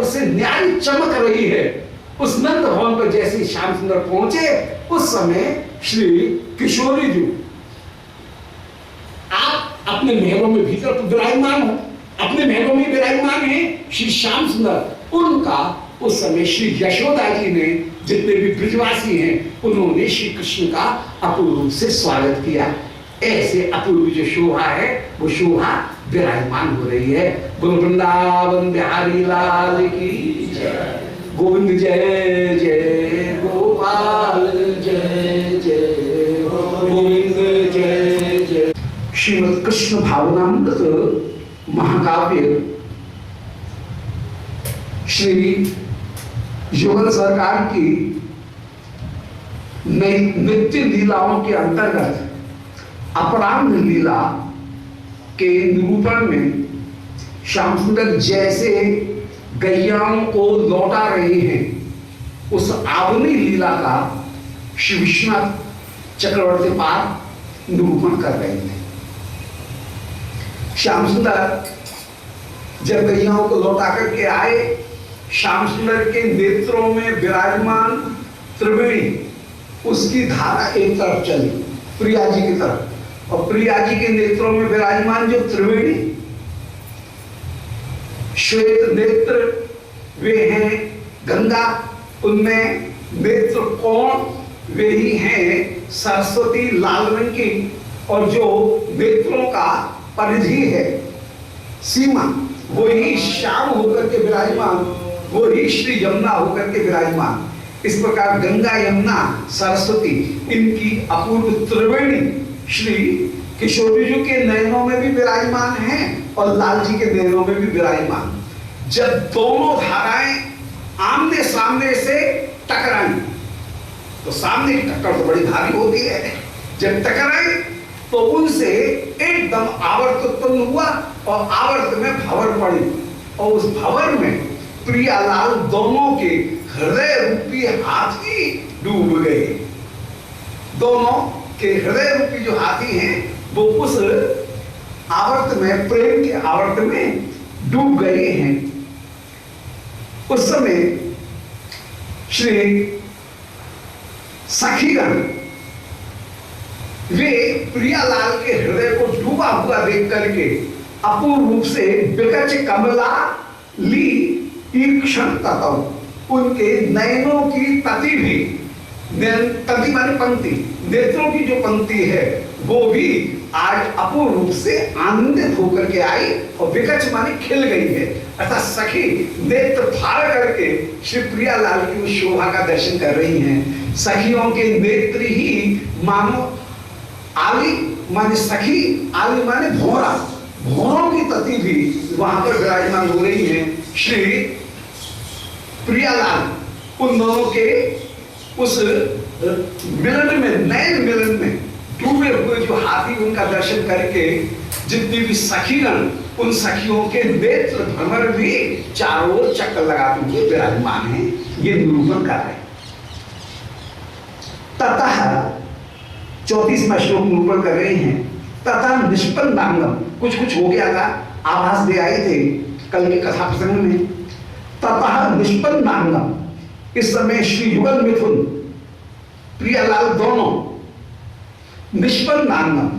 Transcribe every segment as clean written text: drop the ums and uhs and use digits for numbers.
ओर से न्यारी चमक रही है। उस नंद भवन पर जैसे श्याम सुंदर पहुंचे उस समय श्री किशोरी जी आप अपने महलों में भीतर तो विराजमान हो, अपने महलों में विराजमान है श्री श्याम सुंदर। उनका उस समय श्री यशोदा जी ने जितने भी ब्रजवासी हैं उन्होंने श्री कृष्ण का अपूर्व रूप से स्वागत किया। ऐसे अपूर्व जो शोभा है वो शोभा विराजमान हो रही है। बोलो वृंदावन बिहारी लाल की जय। गोविंद जय जय गोपाल जय जय गोविंद जय जय। श्रीमद कृष्ण भावनामृत महाकाव्य श्री युगल सरकार की नित्य लीलाओं के अंतर्गत अपराह्न लीला के निरूपण में श्याम सुंदर जैसे गैयाओं को लौटा रहे हैं उस आवनी लीला का श्री विश्वनाथ चक्रवर्ती पाद निरूपण कर रहे थे। श्याम सुंदर जब गैयाओं को लौटा करके आए, श्याम सुंदर के नेत्रों में विराजमान त्रिवेणी उसकी धारा एक तरफ चली प्रिया जी की तरफ, और प्रिया जी के नेत्रों में विराजमान जो त्रिवेणी श्वेत नेत्र वे हैं गंगा, उनमें नेत्र कोण वे ही हैं सरस्वती लाल रंग की, और जो नेत्रों का परिधि है सीमा वो ही श्याम होकर के विराजमान, वो ही श्री यमुना होकर के विराजमान। इस प्रकार गंगा यमुना सरस्वती इनकी अपूर्व त्रिवेणी श्री किशोरी जी के नयनों में भी विराजमान हैं और लाल जी के नयनों में भी विराजमान। जब दोनों धाराएं आमने सामने से टकराई तो सामने की टक्कर तो बड़ी भारी होती है, जब टकराई तो उनसे एकदम आवर्त उत्पन्न हुआ और आवर्त में भंवर पड़ी, और उस भंवर में प्रियालाल दोनों के हृदय रूपी हाथी डूब गए। दोनों के हृदय रूपी जो हाथी हैं वो उस आवर्त में, प्रेम के आवर्त में डूब गए हैं। उस समय श्री सखीगण वे प्रियालाल के हृदय को डूबा हुआ देख करके अपूर्व रूप से विकच कमला ली ईक्षण ततौ, उनके नयनों की तति भी, तति माने पंक्ति, नेत्रों की जो पंक्ति है वो भी आज अपूर्व रूप से आनंदित होकर के आई, और विकच माने खिल गई है। अर्थात सखी नेत्र फाड़ करके श्री प्रियालाल की उस शोभा का दर्शन कर रही हैं। सखियों के नेत्र ही मानो आली माने सखी, आली माने भौरा, भौरों की तति भी वहां पर विराजमान हो रही है। श्री प्रियालाल उन दोनों के उस मिलन में, नयन मिलन में डूबे हुए जो हाथी उनका दर्शन करके जितनी भी सखीगण, उन सखियों के नेत्र भ्रमर भी चारों ओर चक्कर लगाते हुए विराजमान हैं, ये निरूपण कर रहे हैं। ततः 34वां श्लोक निरूपण कर रहे हैं। तथा निष्पन्नांगम, कुछ कुछ हो गया था, आभास दे आए थे कल के कथा प्रसंग में। ततः निष्पन्नांगम, इस समय श्री युगल मिथुन प्रियालाल दोनों निष्पन्नांगम,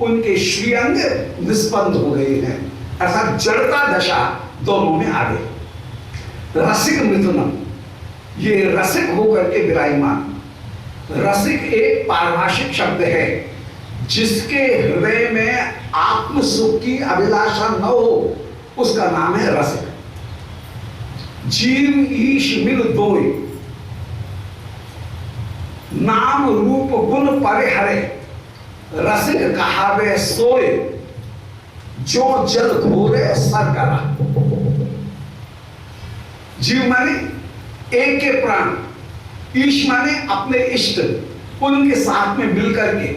उनके श्रीअंग निष्पन्न हो गए हैं, अर्थात जड़ता दशा दोनों में आ गई। रसिक मिथुनम, ये रसिक होकर के विराजमान। रसिक एक पारिभाषिक शब्द है, जिसके हृदय में आत्म सुख की अभिलाषा न हो उसका नाम है रसिक। जीव ईश मिल दोय, नाम रूप गुण परिहरे, रसिक कहावे सोए, जो जल घोरे सर करा। जीव माने एक के प्राण, ईश माने अपने इष्ट, उनके साथ में मिलकर के,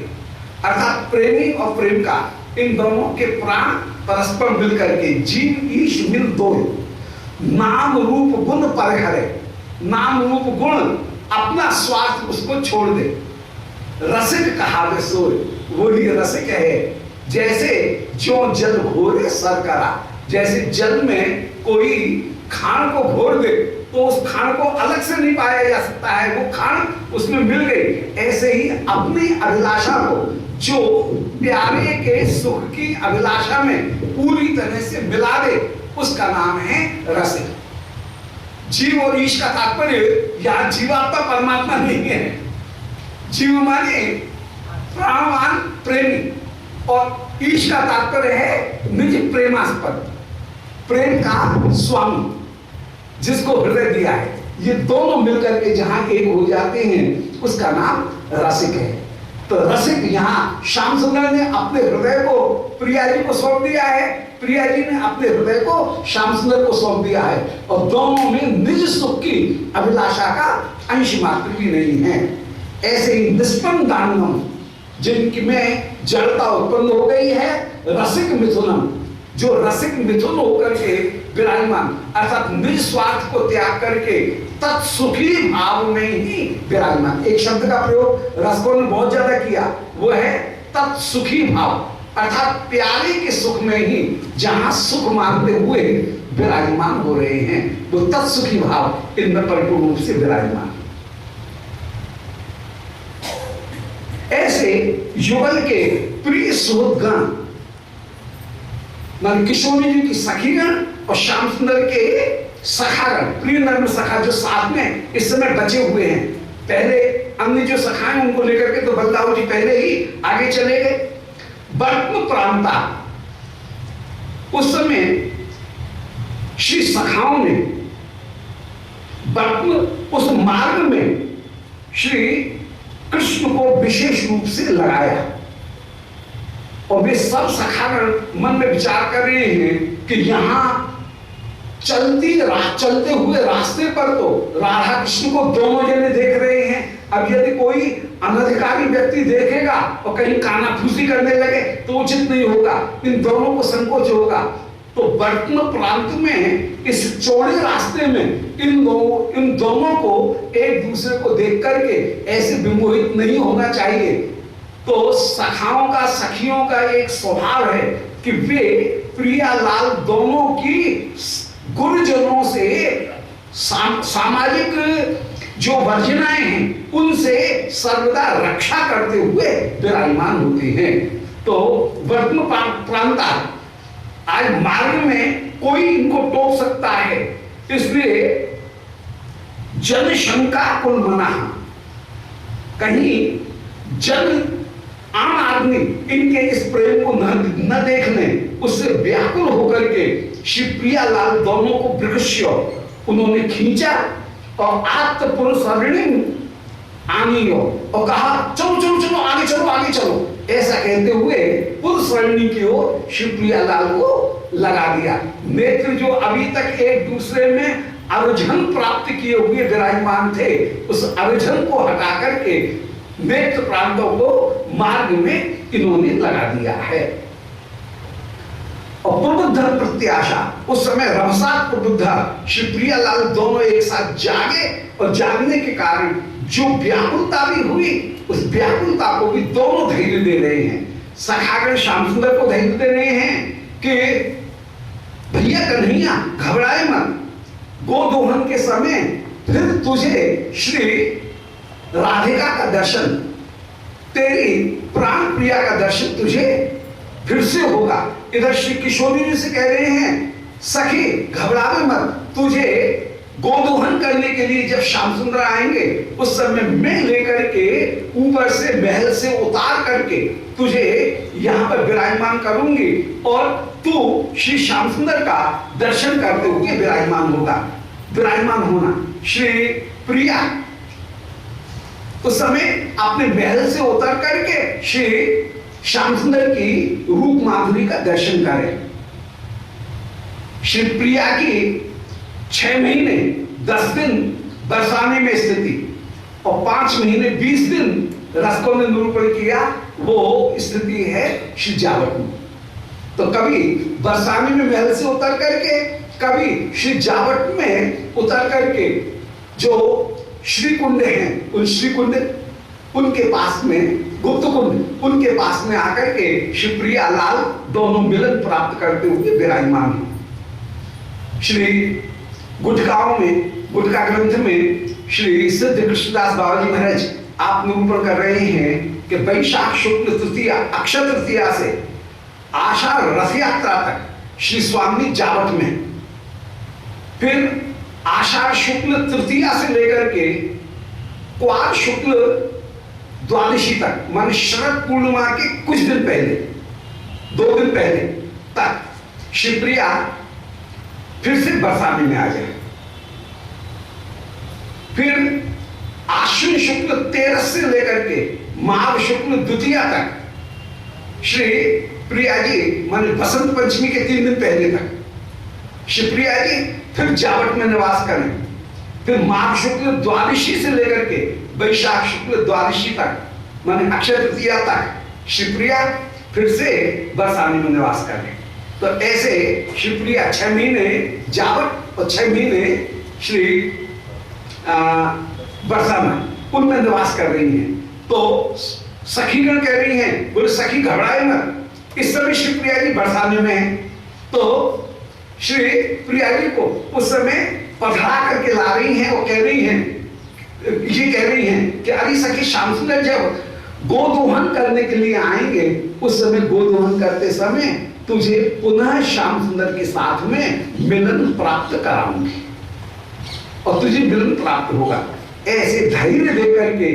अर्थात प्रेमी और प्रेम का, इन दोनों के प्राण परस्पर मिलकर के, जीव ईश मिल दो, नाम रूप गुण परिहरे, नाम रूप गुण अपना स्वार्थ उसको छोड़ दे। रसिक कहावे सोए, वो ही रसिक है। जैसे जो जल घोरे सर करा, जैसे जल में कोई खान को घोर दे तो उस खान को अलग से नहीं पाया जा सकता है, वो खान उसमें मिल गई। ऐसे ही अपनी अभिलाषा को जो प्यारे के सुख की अभिलाषा में पूरी तरह से मिला दे उसका नाम है रसिक। जीव और ईश का तात्पर्य यहां जीवात्मा परमात्मा नहीं है। जीव माने प्राणवान प्रेमी और ईश का तात्पर्य है निज प्रेमास्पद, प्रेम का स्वामी जिसको हृदय दिया है। ये दोनों मिलकर के जहां एक हो जाते हैं उसका नाम रसिक है। तो रसिक यहाँ श्याम सुंदर ने अपने हृदय को प्रिया जी को सौंप दिया है, प्रिया जी ने अपने हृदय को श्याम सुंदर को सौंप दिया है, और दोनों में निज सुख की अभिलाषा का अंश मात्र भी नहीं है। ऐसे ही निष्पन्दानम जिनकी में जड़ता उत्पन्न हो गई है, रसिक मिथुनम जो रसिक मिथुन होकर के विराजमान अर्थात निज स्वार्थ को त्याग करके तत्सुखी भाव में ही विराजमान। एक शब्द का प्रयोग रसकों ने बहुत ज्यादा किया, वो है तत्सुखी भाव, अर्थात प्यारे के सुख में ही जहां सुख मानते हुए विराजमान हो रहे हैं, वो तत्सुखी भाव इनमें परिपूर्ण रूप से विराजमान। ऐसे युगल के प्रिय सुहृदगण मान किशोरी जी की सखीगण और श्याम सुंदर के सखागण, प्रिय नर्म सखा जो साथ में इस समय बचे हुए हैं। पहले अन्य जो सखा हैं उनको लेकर के तो बलदाऊ जी पहले ही आगे चले गए। बर्त्म प्रांता उस समय श्री सखाओं ने बर्त्म उस मार्ग में श्री कृष्ण को विशेष रूप से लगाया, और वे सब सखागण मन में विचार कर रहे हैं कि यहां चलते हुए रास्ते पर तो राधा कृष्ण को दोनों जने देख रहे हैं। अब यदि कोई अनधिकारी व्यक्ति देखेगा और कहीं कानाफूसी करने लगे तो उचित नहीं होगा, इन दोनों को संकोच होगा। तो वर्तमान प्रांत में इस चौड़े रास्ते में इन दोनों को एक दूसरे को देख करके ऐसे विमोहित नहीं होना चाहिए। तो सखाओं का सखियों का एक स्वभाव है कि वे प्रियालाल दोनों की गुरुजनों से सामाजिक जो वर्जनाएं हैं उनसे सर्वदा रक्षा करते हुए विराजमान होते हैं। तो वर्तमान प्रांता आज मार्ग में कोई इनको टोक सकता है, इसलिए जन शंका कुल मना, कहीं जन आम आदमी इनके इस प्रेम को न देखने उससे व्याकुल होकर के श्री प्रियालाल दोनों को वृक्ष उन्होंने खींचा और आत्म पुरुष आनी और कहा चलो चलो चलो आगे चलो आगे चलो, ऐसा कहते हुए पुरुष की ओर श्री प्रियालाल को लगा दिया। नेत्र जो अभी तक एक दूसरे में अरुझन प्राप्त किए हुए विराजमान थे, उस अरुझन को हटा करके नेत्र प्रांतों को मार्ग में इन्होंने लगा दिया है। और प्रबुद्ध प्रत्याशा उस समय रमसात प्रबुद्ध श्री प्रियालाल दोनों एक साथ जागे, और जागने के कारण जो व्याकुलता भी हुई उस व्याकुलता को भी दोनों धैर्य दे रहे हैं। सखागण श्याम सुंदर को धैर्य दे रहे हैं कि भैया कन्हैया घबराए मत, गोदोहन के समय फिर तुझे श्री राधिका का दर्शन, तेरी प्राण प्रिया का दर्शन तुझे फिर से होगा। इधर श्री किशोरी जी से कह रहे हैं सखी घबरावे मत, तुझे गोदोहन करने के लिए जब श्याम सुंदर आएंगे उस समय मैं लेकर के ऊपर से महल से उतार करके तुझे यहां पर विराजमान करूंगी, और तू श्री श्याम सुंदर का दर्शन करते हुए विराजमान होगा। विराजमान होना श्री प्रिया उस समय अपने महल से उतर करके श्री श्याम सुंदर की रूप माधुरी का दर्शन करें। श्री प्रिया की 6 महीने 10 दिन बरसाने में स्थिति और 5 महीने 20 दिन रसकों ने निरूपण किया, वो स्थिति है श्री जावट में। तो कभी बरसाने में महल से उतर करके, कभी श्री जावट में उतर करके जो श्री कुंड हैं उन श्री कुंड उनके पास में, गुप्त कुंड उनके पास में आकर के श्री प्रियालाल दोनों मिलन प्राप्त करते हुए विराजमान हैं। श्री गुटकाओं में, गुटका ग्रंथ में श्री सिद्ध कृष्णदास बाबा जी महाराज आप निरूपण कर रहे हैं कि वैशाख शुक्ल तृतीया अक्षय तृतीया से आषाढ़ रथ यात्रा तक श्री स्वामी जावट में, फिर आषाढ़ शुक्ल तृतीया से लेकर के क्वार शुक्ल द्वादशी तक, मान शरद पूर्णिमा के कुछ दिन पहले, 2 दिन पहले तक शिवप्रिया फिर से बरसाने में आ जाए। फिर आश्विन शुक्ल 13 से लेकर के माघ शुक्ल द्वितीया तक श्री प्रिया जी मान बसंत पंचमी के 3 दिन पहले तक शिवप्रिया जी फिर जावट में निवास करें। फिर माघ शुक्ल द्वादशी से लेकर के वैशाख शुक्ल द्वादशी तक माने अक्षय तृतीया तक शिवप्रिया फिर से बरसाने में निवास करें। तो ऐसे शिवप्रिया 6 महीने जावट और 6 महीने श्री बरसाना उनमें निवास कर रही हैं। तो सखीगण कह रही हैं, बोले सखी घबराए मत, इस समय शिवप्रिया जी बरसाने में है। तो श्री प्रिया जी को उस समय पधरा करके ला रही हैं और कह रही हैं, ये कह रही हैं कि अरे सखी श्याम सुंदर जब गोदोहन करने के लिए आएंगे, उस समय गोदोहन करते समय तुझे पुनः श्याम सुंदर के साथ में मिलन प्राप्त कराऊंगी और तुझे मिलन प्राप्त होगा। ऐसे धैर्य देकर के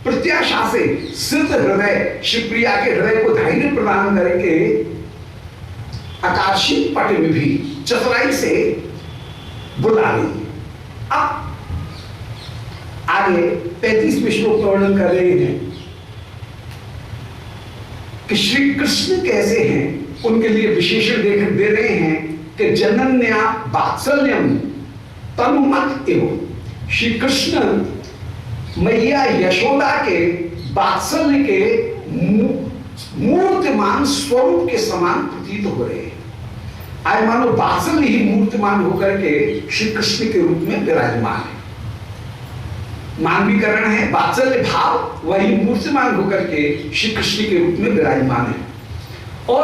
प्रत्याशा से सिद्ध हृदय शिवप्रिया के हृदय को धैर्य प्रदान करके आकाशी पट में भी चतुराई से बुला रही। अब आगे 35वें श्लोक का वर्णन कर रहे हैं कि श्री कृष्ण कैसे हैं, उनके लिए विशेषण दे रहे हैं कि जनन्या वात्सल्यम तनुमत एवं। श्री कृष्ण मैया यशोदा के वात्सल्य के मूर्तिमान स्वरूप के समान प्रतीत हो रहे हैं। आज मानो वात्सल्य ही मूर्तिमान होकर के श्री कृष्ण के रूप में विराजमान है। मानवीकरण है, वात्सल्य भाव वही मूर्तिमान होकर के श्री कृष्ण के रूप में विराजमान है। और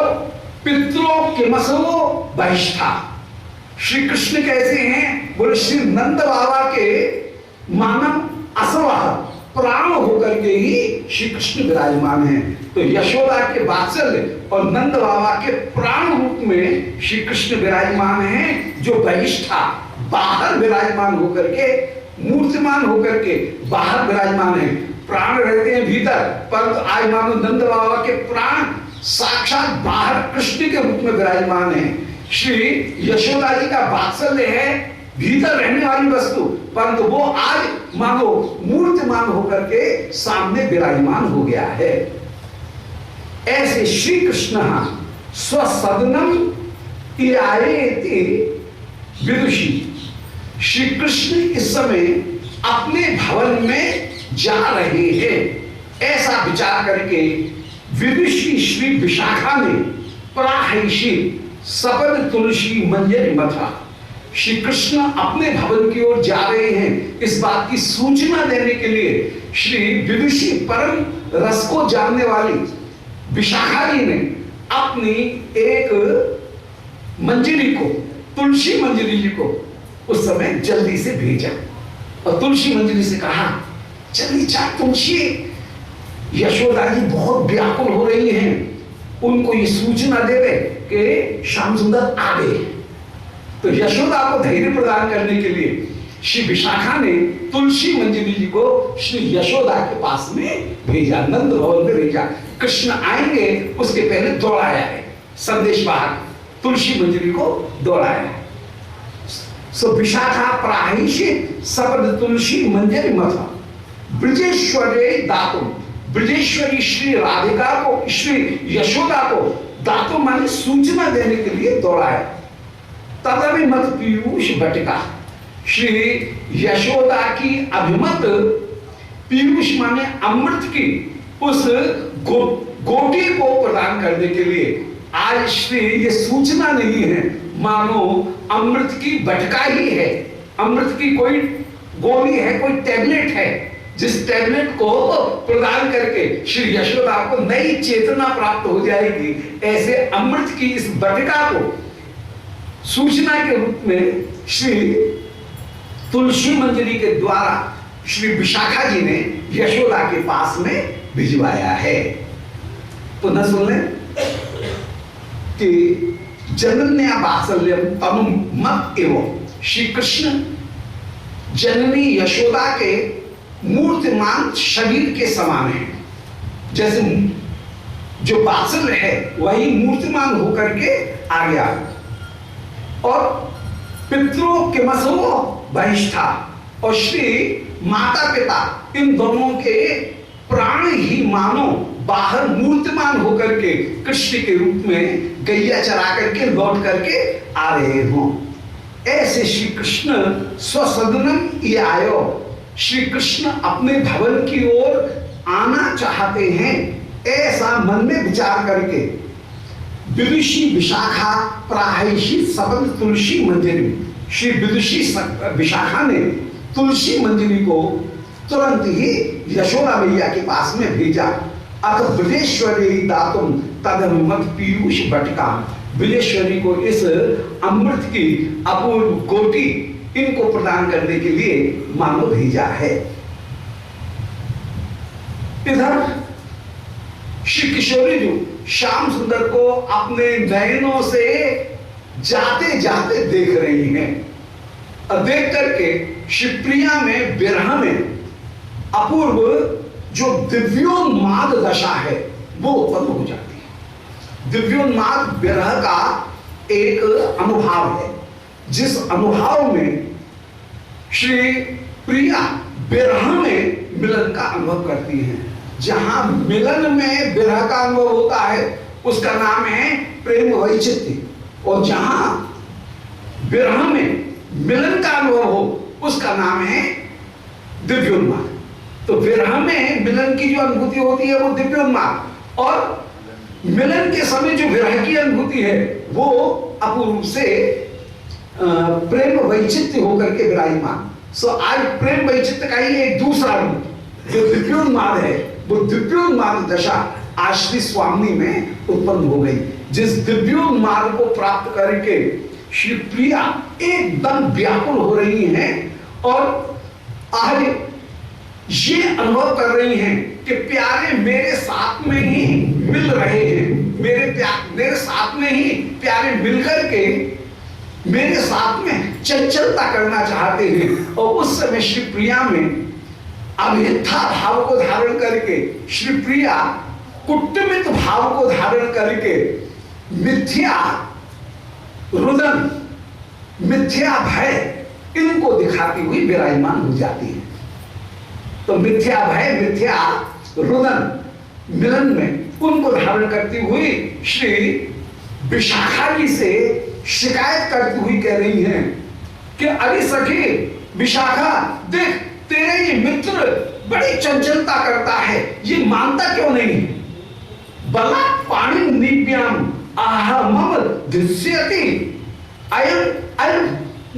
पितरों के मसलो बहिष्ठा, श्री कृष्ण कैसे हैं, बोले श्री नंद बाबा के मानव असवाह प्राण होकर के ही श्री कृष्ण विराजमान है। तो यशोदा के वात्सल्य और नंद बाबा के प्राण रूप में श्री कृष्ण विराजमान हैं, जो बहिष्ठा बाहर विराजमान होकर के, मूर्तिमान होकर के बाहर विराजमान है। प्राण रहते हैं भीतर, परंतु आज मानो नंद बाबा के प्राण साक्षात बाहर कृष्ण के रूप में विराजमान है। श्री यशोदा जी का वात्सल्य है भीतर रहने वाली वस्तु, परंतु वो आज मानो मूर्तिमान होकर के सामने विराजमान हो गया है। ऐसे श्री कृष्ण स्वसदनम विदुषी, श्री कृष्ण इस समय अपने भवन में जा रहे हैं, ऐसा विचार करके विदुषी श्री विशाखा ने प्राहिषी सपन तुलसी मंजरी मथा, श्री कृष्ण अपने भवन की ओर जा रहे हैं, इस बात की सूचना देने के लिए श्री विदुषी परम रस को जानने वाली विशाखा जी ने अपनी एक मंजरी को, तुलसी मंजरी जी को उस समय जल्दी से भेजा और तुलसी मंजरी से कहा, जल्दी जा तुलसी, यशोदा जी बहुत व्याकुल हो रही हैं, उनको ये सूचना दे दे कि श्याम सुंदर आ गए। तो यशोदा को धैर्य प्रदान करने के लिए श्री विशाखा ने तुलसी मंजरी जी को श्री यशोदा के पास में भेजा, नंद भवन में भेजा। कृष्ण आएंगे उसके पहले दौड़ाया है संदेश वाहक, तुलसी मंजरी को दौड़ाया है। सो विशाखा प्राहिषित सपद तुलसी मंजरी मथा ब्रजेश्वरी दातुम, ब्रजेश्वरी श्री राधिका को, श्री यशोदा को दातुम माने सूचना देने के लिए दौड़ाया। तदभिमत पीयूष बटिका, श्री यशोदा की अभिमत पीयूष माने अमृत की उस गोटी को प्रदान करने के लिए आज श्री ये सूचना नहीं है, मानो अमृत की बटका ही है, अमृत की कोई गोली है, कोई टैबलेट है, जिस टैबलेट को प्रदान करके श्री यशोदा को नई चेतना प्राप्त हो जाएगी। ऐसे अमृत की इस बटका को सूचना के रूप में श्री तुलसी मंजरी के द्वारा श्री विशाखा जी ने यशोदा के पास में भिजवाया है। पुनः सुन लें कि जनन्या वात्सल्यम तनु मत एवं श्री कृष्ण जननी यशोदा के मूर्तिमान शरीर के समान है। जैसे जो वात्सल्य है वही मूर्तिमान होकर के आ गया। और पितरों के मसो बहिष्ठा, और श्री माता पिता इन दोनों के प्राण ही मानो बाहर मूर्तिमान होकर के कृष्ण के रूप में गैया चरा करके लौट करके आ रहे हों। ऐसे श्री कृष्ण स्वसदनम ये आयो, श्री कृष्ण अपने भवन की ओर आना चाहते हैं, ऐसा मन में विचार करके विदुषी विशाखा प्राहिषी सबंध तुलसी मंजरी, श्री विदुषी विशाखा ने तुलसी मंजरी को तुरंत ही यशोदा मैया के पास में भेजा। अथ विदेश्वरी दातुम तदनुमत पीयूष बटका, विदेश्वरी को इस अमृत की अपूर्व कोटि इनको प्रदान करने के लिए मानो भेजा है। इधर श्री किशोरी जी श्याम सुंदर को अपने नयनों से जाते जाते देख रही हैं, और देख करके शिवप्रिया में विरह में अपूर्व जो दिव्योन्माद दशा है वो उत्पन्न हो जाती है। दिव्योन्माद विरह का एक अनुभाव है, जिस अनुभाव में श्री प्रिया विरह में मिलन का अनुभव करती हैं। जहां मिलन में विरह का अनुभव होता है उसका नाम है प्रेम वैचित्र्य, और जहां विरह में मिलन का अनुभव हो उसका नाम है दिव्योन्माद। तो विरह में मिलन की जो अनुभूति होती है वो दिव्योन्माद, और मिलन के समय जो विरह की अनुभूति है वो अपूर्व से प्रेम वैचित्र्य होकर के विराजमान। सो आज प्रेम वैचित्र्य का ही एक दूसरा रूप जो दिव्योन्माद है, वो दिव्योन्माद दशा आश्री स्वामी में उत्पन्न हो गई। जिस दिव्योन्माद को प्राप्त करके श्री प्रिया एकदम व्याकुल हो रही हैं, और आज ये अनुभव कर रही हैं कि प्यारे मेरे साथ में ही मिल रहे हैं, मेरे साथ में ही प्यारे मिलकर के मेरे साथ में चंचलता करना चाहते हैं। और उस समय श्री प्रिया में अभिथा भाव को धारण करके श्री प्रिया कुटुंबित भाव को धारण करके मिथ्या रुदन, मिथ्या भय इनको दिखाती हुई विराजमान हो जाती है। तो मिथ्या भय, मिथ्या रुदन मिलन में उनको धारण करती हुई श्री विशाखा जी से शिकायत करती हुई कह रही हैं कि अरे सखी विशाखा, देख तेरे ये मित्र बड़ी चंचलता करता है, ये मानता क्यों नहीं? बला पाणी निप्याम आहा मम दृश्यति, अयम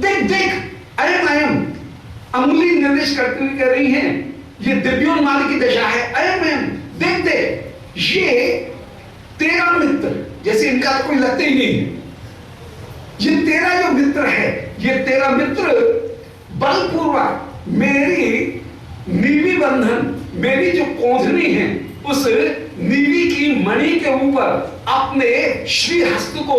देख देख, अयम अंगुली निर्देश करती हुई कह रही हैं ये दिव्योन्माद की दशा है। अयम देख देख, ये तेरा मित्र, जैसे इनका तो कोई लगता ही नहीं है, ये तेरा जो मित्र है, ये तेरा मित्र बलपूर्वक मेरी नीवी बंधन, मेरी जो कोंधनी है उस नीवी की मणि के ऊपर अपने श्री हस्त को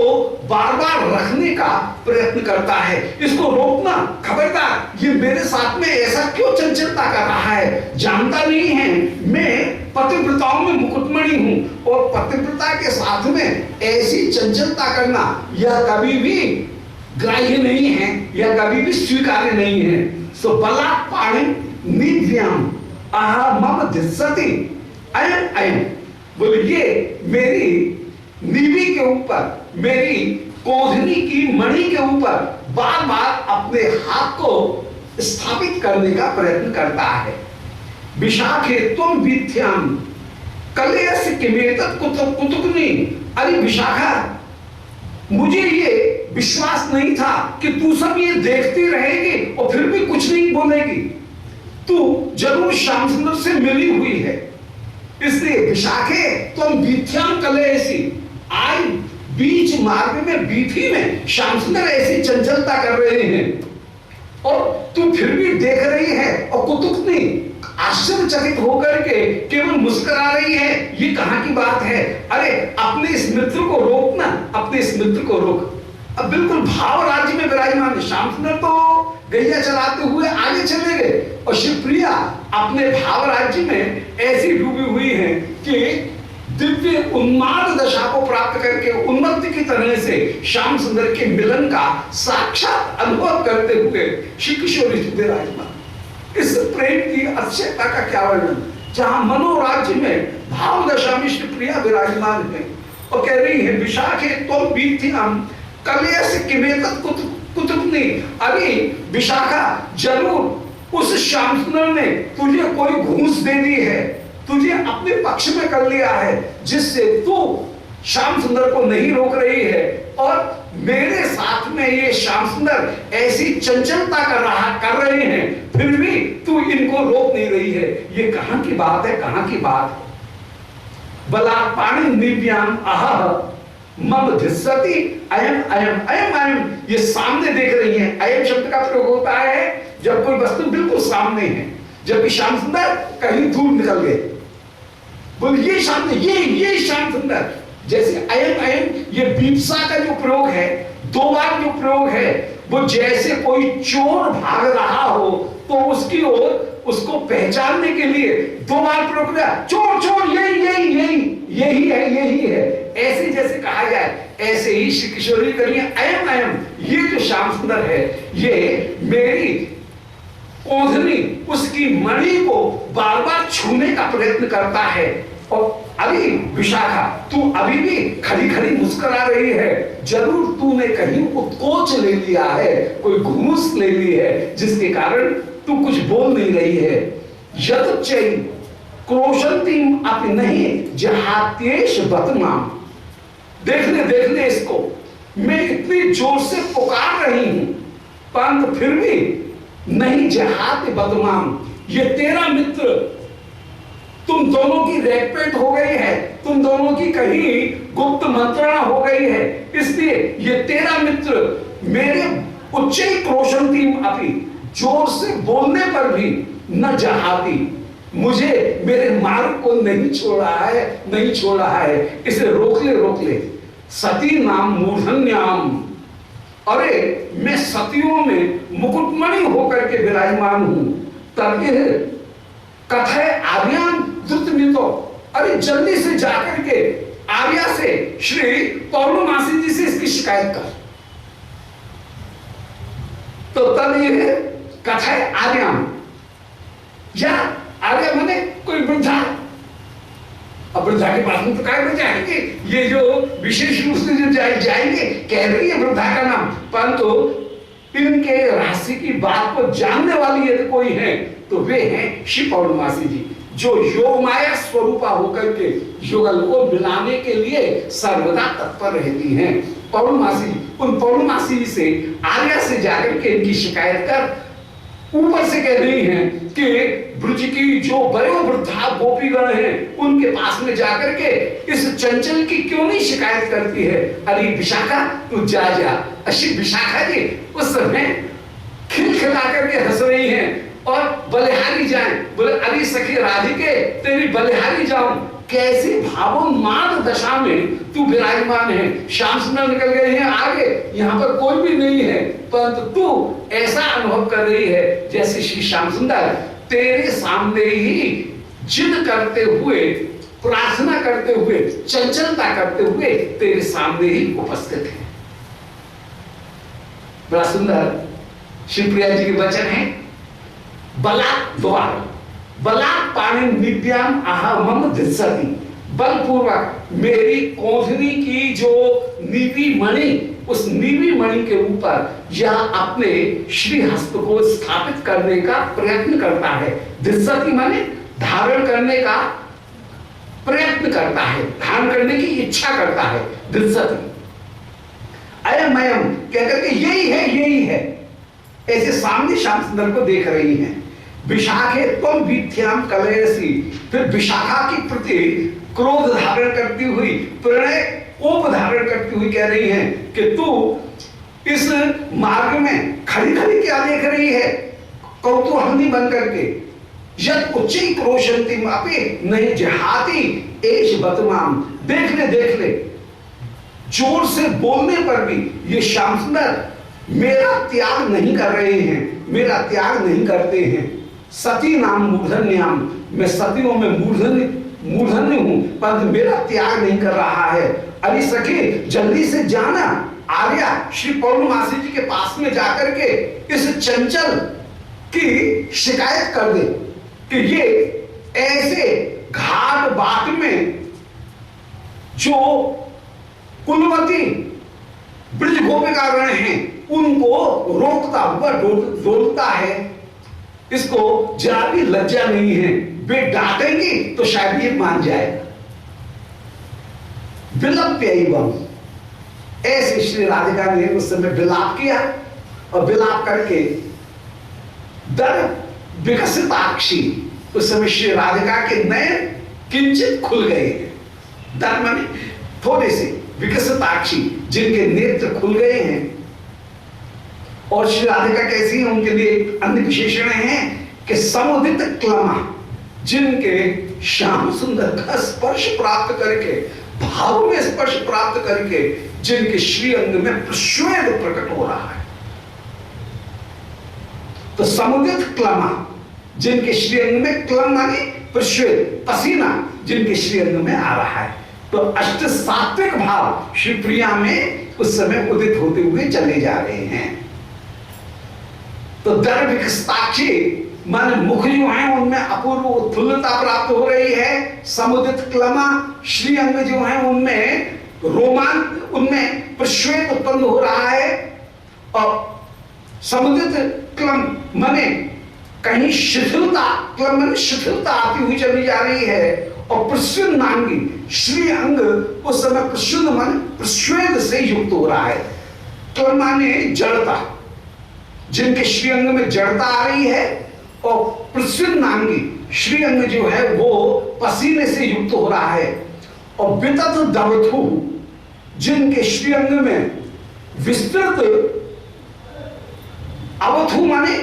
बार बार रखने का प्रयत्न करता है। इसको रोकना, खबरदार, ये मेरे साथ में ऐसा क्यों चंचलता कर रहा है? जानता नहीं है मैं पतिव्रताओं में मुकुटमणि हूं, और पतिव्रता के साथ में ऐसी चंचलता करना यह कभी भी ग्राह्य नहीं है, यह कभी भी स्वीकार्य नहीं है। सो बला पाणी निव्याम आहा मम दिस्सति अयम अयम, बोले ये मेरी नीवी के ऊपर, मेरी कोंधनी की मणि के ऊपर बार बार अपने हाथ को स्थापित करने का प्रयत्न करता है। विशाखे तुम विथ्याम कलेस किमेतत् कुतुकनी, अरे विशाखा, मुझे ये विश्वास नहीं था कि तू सब ये देखती रहेगी और फिर भी कुछ नहीं बोलेगी। तू जरूर श्याम सुंदर से मिली हुई है, इसलिए विशाखे तुम विथ्याम कलेसी, आज बीच मार्ग में बीथी में श्याम सुंदर ऐसी चंचलता कर रहे हैं और तू फिर भी देख रही है और कुतुकनी आश्चर्यचकित होकर के केवल मुस्कुरा रही है। ये कहां की बात है? अरे अपने इस मित्र को रोक ना, अपने इस मित्र को रोक। अब बिल्कुल भाव राज्य में विराजमान श्याम सुंदर तो गैया चलाते हुए आगे चले गए और शिवप्रिया अपने भाव राज्य में ऐसी डूबी हुई है कि दिव्य उन्माद दशा को प्राप्त करके उन्मत्त की तरह से श्याम सुंदर के मिलन का साक्षात अनुभव करते हुए श्री किशोरी जी विराजमान। इस प्रेम की अतिशयता का क्या वर्णन, जहां मनोराज्य में भाव दशा में श्री प्रिया विराजमान है और कह रही है विशाखे तुम बीती हम कलेश किमेतत कुतुकनी। अरे विशाखा, जरूर उस श्याम सुंदर ने तुझे कोई घूस दे दी है, तुझे अपने पक्ष में कर लिया है, जिससे तू श्याम सुंदर को नहीं रोक रही है और मेरे साथ में ये श्याम सुंदर ऐसी चंचलता कर रहे हैं, फिर भी तू इनको रोक नहीं रही है। ये कहां की बात है, कहां की बात है? बलापाणि निव्याम आह मम धिस्सति अयम अयम अयम अयम। ये सामने देख रही है। अयम शब्द का प्रयोग होता है जब कोई वस्तु बिल्कुल सामने है, जबकि श्याम सुंदर कहीं दूर निकल गए। बोल ये सामने, ये श्याम सुंदर। जैसे अयम अयम, ये बीपसा का जो प्रयोग है, दो बार जो प्रयोग है, वो जैसे कोई चोर भाग रहा हो तो उसकी ओर उसको पहचानने के लिए दो बार प्रयोग किया, चोर चोर, यही है। ऐसे जैसे कहा जाए, ऐसे ही श्री किशोरी करिए अयम अयम। ये जो श्याम सुंदर है, ये मेरी ओढ़नी, उसकी मणि को बार बार छूने का प्रयत्न करता है। और अभी विशाखा, तू अभी भी खड़ी खड़ी मुस्कुरा रही है, जरूर तूने कहीं उत्कोच ले लिया है, कोई घूस ले ली है, जिसके कारण तू कुछ बोल नहीं रही है। यद चै क्रोशंतीम अपि नहीं जहात्येश बतनाम। देखने इसको, मैं इतनी जोर से पुकार रही हूं परंतु फिर भी नहीं जहात बदमाम। ये तेरा मित्र, तुम दोनों की रेकपेट हो गई है, तुम दोनों की कहीं गुप्त मंत्रणा हो गई है, इसलिए ये तेरा मित्र मेरे उच्च क्रोशंतीम अपि, जोर से बोलने पर भी न जहाती, मुझे मेरे मार्ग को नहीं छोड़ा है, इसे रोक ले। सती नाम मूर्धन्याम। अरे मैं सतियों में मुकुटमणि होकर के विराजमान हूं। तब कथय आर्याम द्रुतमितो। अरे जल्दी से जाकर के आर्या से, श्री पौर्णमासी जी से इसकी शिकायत कर। तो तब ये कथय आर्याम, या आर्या माने कोई वृद्धा। अब वृद्धा के पास में तो काय में जाएंगे, ये जो विशेष रूप से जो जाएंगे, कह रही है वृद्धा का नाम, परंतु इनके रहस्य की बात को जानने वाली यदि कोई है तो वे हैं श्री पौर्णमासी जी, जो योग माया स्वरूपा होकर के युगल को मिलाने के लिए सर्वदा तत्पर रहती हैं। पौर्णमासी, उन पौर्णमासी से आर्या से जाकर के इनकी शिकायत कर, ऊपर से कह रही हैं कि ब्रज की जो वयोवृद्धा गोपीगण हैं उनके पास में जाकर के इस चंचल की क्यों नहीं शिकायत करती है। अरे विशाखा तू जा। अशी विशाखा जी उस समय खिलखिला करके हंस रही हैं और बलिहारी जाए, बोले अरे सखी राधिके तेरी बलिहारी जाऊं। कैसी भावोन्माद दशा में तू विराजमान है। श्याम सुंदर निकल गए हैं आगे, यहाँ पर कोई भी नहीं है, परंतु तू ऐसा अनुभव कर रही है जैसे श्री श्याम सुंदर तेरे सामने ही जिद करते हुए, प्रार्थना करते हुए, चंचलता करते हुए तेरे सामने ही उपस्थित है। बड़ा सुंदर शिवप्रिया जी के वचन है। बलात् द्वार बलात् पाणि निव्याम आहा मम धिस्सति। बलपूर्वक मेरी कोंधनी की जो नीवी मणि, उस नीवी मणि के ऊपर यह अपने श्री हस्त को स्थापित करने का प्रयत्न करता है। धिस्सति माने धारण करने का प्रयत्न करता है, धारण करने की इच्छा करता है। धिस्सति अयम अयम कहकर के यही है, ऐसे सामने श्याम सुंदर को देख रही हैं। विशाखे तुम वीथ्याम कलयसी, फिर विशाखा की प्रति क्रोध धारण करती हुई, प्रणय कोप धारण करती हुई कह रही हैं कि तू इस मार्ग में खड़ी खड़ी क्या देख रही है, कौतूहलनी बन करके। यद उच्ची क्रोशंती मापे नहीं जहाती एश बतमाम, देख ले जोर से बोलने पर भी ये श्याम सुंदर मेरा त्याग नहीं कर रहे हैं, मेरा त्याग नहीं करते हैं। सती नाम मूर्धन्याम, मैं सतियों में मूर्धन्य हूं, परंतु मेरा त्याग नहीं कर रहा है। अरे सखी जल्दी से जाना, आर्या श्री पौर्णमासी जी के पास में जाकर के इस चंचल की शिकायत कर दे कि ये ऐसे घाट बाट में जो कुलवती ब्रज गोपिकागण हैं उनको रोकता हुआ डोलता है, इसको जरा भी लज्जा नहीं है। वे डांटेंगी तो शायद ये मान जाएगा। विलप्य एवं, ऐसे श्री राधिका ने उस समय विलाप किया और विलाप करके दर विकसिताक्षी, उस समय श्री राधिका के नयन किंचित खुल गए। दर माने थोड़े से, विकसिताक्षी जिनके नेत्र खुल गए हैं। और श्री राधिका कैसी है, उनके लिए अन्य विशेषण हैं कि समुदित क्लमा, जिनके श्याम सुंदर का स्पर्श प्राप्त करके, भाव में स्पर्श प्राप्त करके जिनके श्री अंग में प्रश्वेद प्रकट हो रहा है। तो समुदित क्लमा, जिनके श्री अंग में, क्लम माने प्रश्वेद, पसीना जिनके श्री अंग में आ रहा है। तो अष्ट सात्विक भाव श्री प्रिया में उस समय उदित होते हुए चले जा रहे हैं। तो दर विकसिताक्षी मन मुख जो है उनमें अपूर्व उत्फुल्लता प्राप्त हो रही है। समुदित क्लमा, श्री अंग जो है उनमें रोमान, उनमें प्रश्वेत उत्पन्न हो रहा है। और समुदित क्लम माने कहीं शिथिलता, क्लम माने शिथिलता आती हुई चली जा रही है। और प्रश्वेद नांगी, श्री अंग उस समय प्रशुद्ध मन प्रश्वेद से युक्त हो रहा है। क्लम माने जड़ता, जिनके श्री अंग में जड़ता आ रही है। और प्रसन्न नांगी, श्री अंग जो है वो पसीने से युक्त हो रहा है। और वितत दवथु, जिनके श्री अंग में विस्तृत, अवथु माने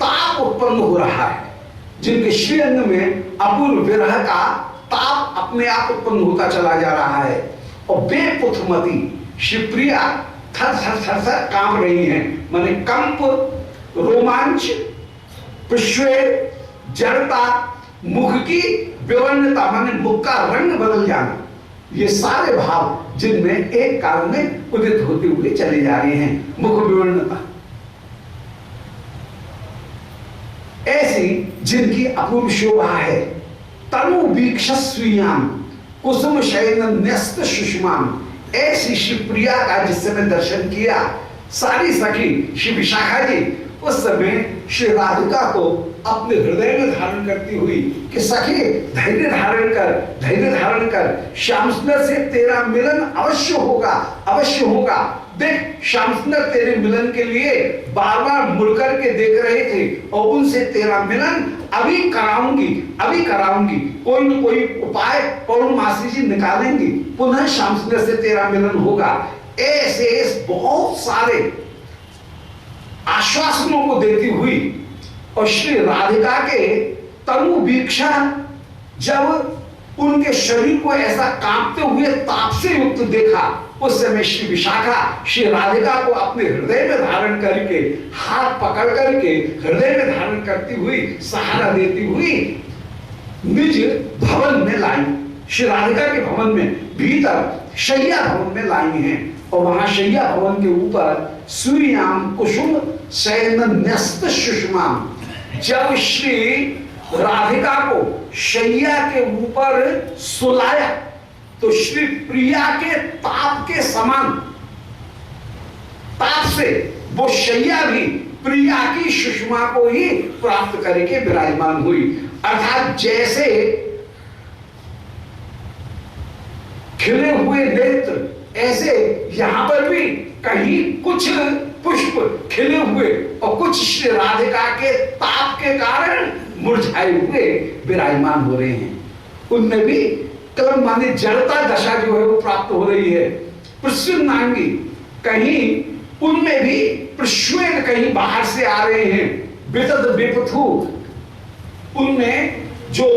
ताप उत्पन्न हो रहा है, जिनके श्री अंग में अपूर्व विरह का ताप अपने आप उत्पन्न होता चला जा रहा है। और बेपुथमती, शिवप्रिया थर थर थर थर कांप रही हैं, माने कंप, रोमांच, प्रश्वेद, जड़ता, मुख की विवर्णता माने मुख का रंग बदल जाना, ये सारे भाव जिनमें एक काल में उदित होते हुए चले जा रहे हैं। मुख विवर्णता ऐसी जिनकी अपूर्व शोभा है। तनु वीक्षस्वीयाम कुसुम शयन न्यस्त सुषमाम, ऐसी शिवप्रिया का जिस समय दर्शन किया सारी सखी श्री विशाखा जी उस समय श्री राधिका को अपने हृदय में धारण करती हुई कि सखी धैर्य धारण कर, श्याम सुंदर से तेरा मिलन अवश्य होगा, अवश्य होगा। देख श्याम सुंदर तेरे मिलन के लिए बार बार मुड़कर के देख रहे थे और उनसे तेरा मिलन अभी कराऊंगी। कोई न कोई उपाय पौर्णमासी जी निकालेंगी, पुनः श्याम सुंदर से तेरा मिलन होगा। ऐसे बहुत सारे आश्वासनों को देती हुई और श्री राधिका के तनु वीक्षा, जब उनके शरीर को ऐसा कांपते हुए ताप से युक्त देखा, उस समय श्री विशाखा श्री राधिका को अपने हृदय में धारण करके, हाथ पकड़ करके हृदय में धारण करती हुई, सहारा देती हुई निज भवन में लाई। श्री राधिका के भवन में भीतर शैया भवन में लाई हैं। और वहां शैया भवन के ऊपर सूर्याम कुसुम शयन न्यस्त सुषमाम, जब श्री राधिका को शैया के ऊपर सुलाया तो श्री प्रिया के ताप के समान ताप से वो शैया भी प्रिया की सुषमा को ही प्राप्त करके विराजमान हुई। अर्थात जैसे खिले हुए नेत्र, ऐसे यहां पर भी कहीं कुछ पुष्प खिले हुए और कुछ श्री राधिका के ताप के कारण मुरझाए हुए विराजमान हो रहे हैं। उनमें भी क्लम माने जड़ता दशा जो है वो प्राप्त हो रही है। प्रसन्नांगी, कहीं उनमें भी प्रश्वेन कहीं बाहर से आ रहे हैं। वितद विपथु, उनमें जो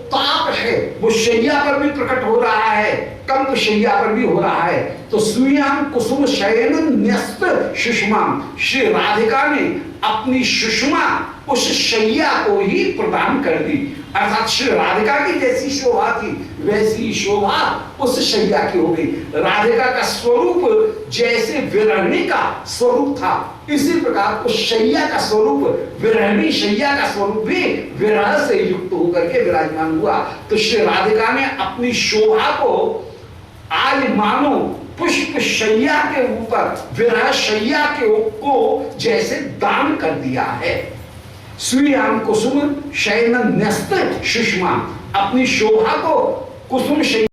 ताप है वो शैया पर भी प्रकट हो रहा है, कंप शैया पर भी हो रहा है। तो सुयाम कुसुम शयन न्यस्त सुषमा, श्री राधिका ने अपनी सुषमा उस शैया को ही प्रदान कर दी। अर्थात श्री राधिका की जैसी शोभा थी वैसी शोभा उस शैया की हो गई। राधिका का स्वरूप जैसे विरहणी का स्वरूप था, इसी प्रकार उस शैया का स्वरूप, विरहणी शैया का स्वरूप भी विरह से युक्त होकर के विराजमान हुआ। तो श्री राधिका ने अपनी शोभा को आज मानो पुष्प शैया के ऊपर, विरह शैया के को जैसे दान कर दिया है। स्वीयाम कुसुम शयन न्यस्त सुषमा, अपनी शोभा को कुसुम शैया